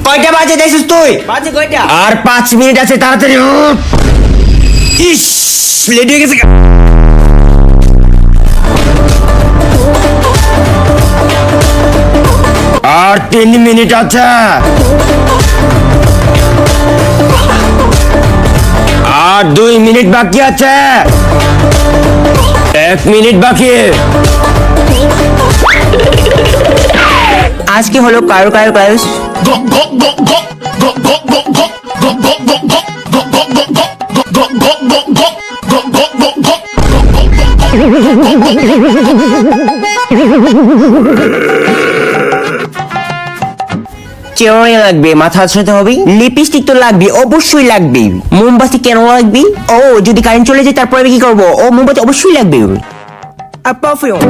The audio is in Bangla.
কয়টা বাজে দেখছিস তুই? বাজে কয়টা? আর 5 মিনিট আছে, তাড়াতাড়ি উঠ। ইস, লেট হয়ে গেছে। আর 3 মিনিট আছে। আর 2 মিনিট বাকি আছে। 1 মিনিট বাকি। আজকে হলো কারো ক্লাস। চেরোনি লাগবে, মাথা আছড়াতে হবে, লিপস্টিক তো লাগবে, অবশ্যই লাগবে। মোমবাতি কেন লাগবে? ও যদি কারেন্ট চলে যায় তারপরে আমি কি করবো? ও মোমবাতি অবশ্যই লাগবে। আর পারফিউম।